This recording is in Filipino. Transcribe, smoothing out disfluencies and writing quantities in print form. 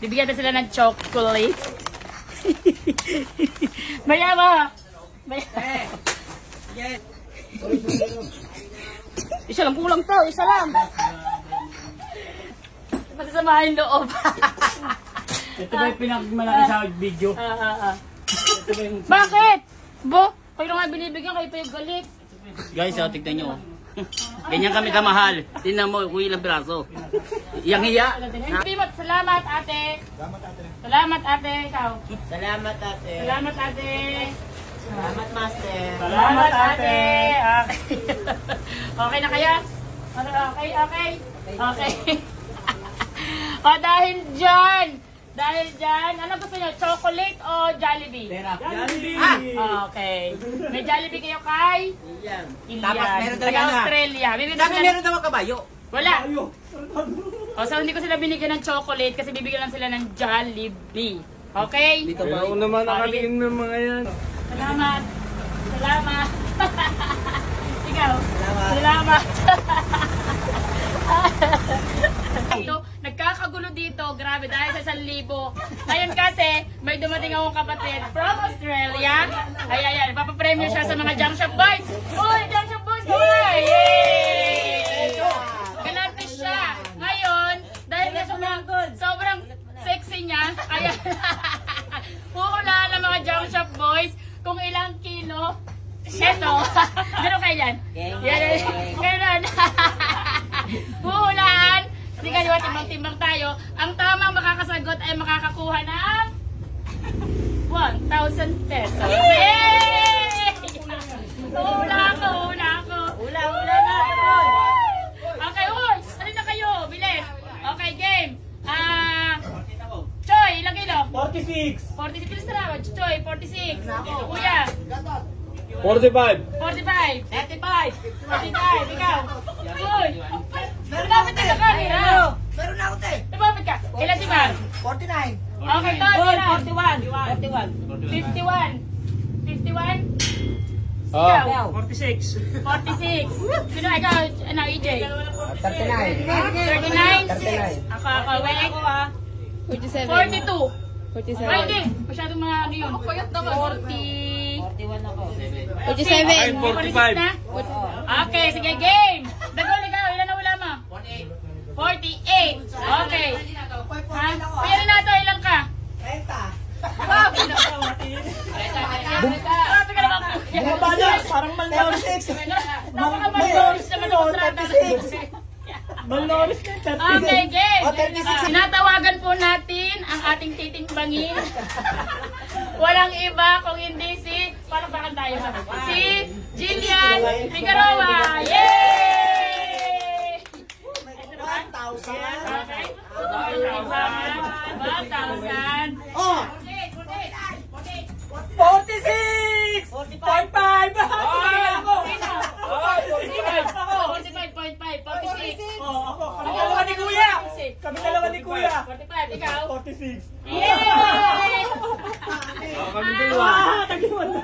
Bibigyan na sila ng chocolate. Mayama! Yes. Isa lang kulang to, isa lang. Masasamahin loob. Ito ba yung pinagmalaki sa video? Ito ba yung... Bakit? Bo, kayo nga binibigyan, kayo pa yung galit. Guys, tignan nyo. Ganyan kami kamahal. Tingnan mo kung ilang piraso. Yang hiya. Salamat ate. Salamat ate. Ikaw. Salamat ate. Salamat ate. Salamat master. Salamat ate. Okay. Okay na kaya? Okay. O dahil dyan, ano gusto nyo? Chocolate o Jollibee? Jollibee! Okay. May Jollibee kayo kay? Yan. Ilian. Tapos meron talaga Taga na. Australia. Dami meron daw kabayo. Wala. O, so hindi ko sila binigyan ng chocolate kasi bibigyan lang sila ng Jollibee. Okay? Ayaw naman nakatingin ng mga yan. Salamat. Ikaw? Salamat. Ito, nagkakagulo dito, grabe, dahil sa 1,000. Ngayon kasi, may dumating akong kapatid from Australia. Ayan, ipapapremyo siya sa mga Jump Shop Boys. Uy, Jump Shop Boys, uy! Yay! Galante siya. Ngayon, dahil na sobrang sexy niya, kaya huhulaan ng mga Jump Shop Boys kung ilang kilo. Eto, gano'n kayo yan? Gano'n. Huhulaan. Hindi kayo, timbang-timbang tayo. Ang tamang makakasagot ay makakakuha ng 1,000 pesos. Yay! Hula ako. Hula na. Okay, ano na kayo? Bilis. Okay, game. Choy, ilang kilo? 46! 46 kilos na raw. Choy, 46. Kuya. 45! 45. 45. Ikaw. Uy. Lumapit ka sa camera. Meron na ako te. Lumapit ka. Kailan si Mar? 49. Okay, to. 51. Ikaw. 46! 46. Sino ikaw? Ano, EJ? 39. Ako, wait. 42. 47. Ay, hindi. Masyadong mga ano yun. 41 ako. 47. 45. Na? Okay, sige, game. Dagol, ikaw. Ilan na wala mo? 48. Okay. Kaya rin nato, ilan ka? 30. Parang malnourished. Napaka-malnourished naman ang kontrata. Malnourished na. Okay, game. 36. Tinatawagan po natin ang ating titimbangin. Walang iba kung hindi si, palakpakan tayo, si Jillian Figueroa. Yay! 1,000. Okay. 1,000. Oh! 46! 45! Ako! 45.5. 46. Kami dalawa ni Kuya! Kami dalawa ni Kuya! 45. Ikaw? 46! Yay! Kami dalawa! Tagiwan na!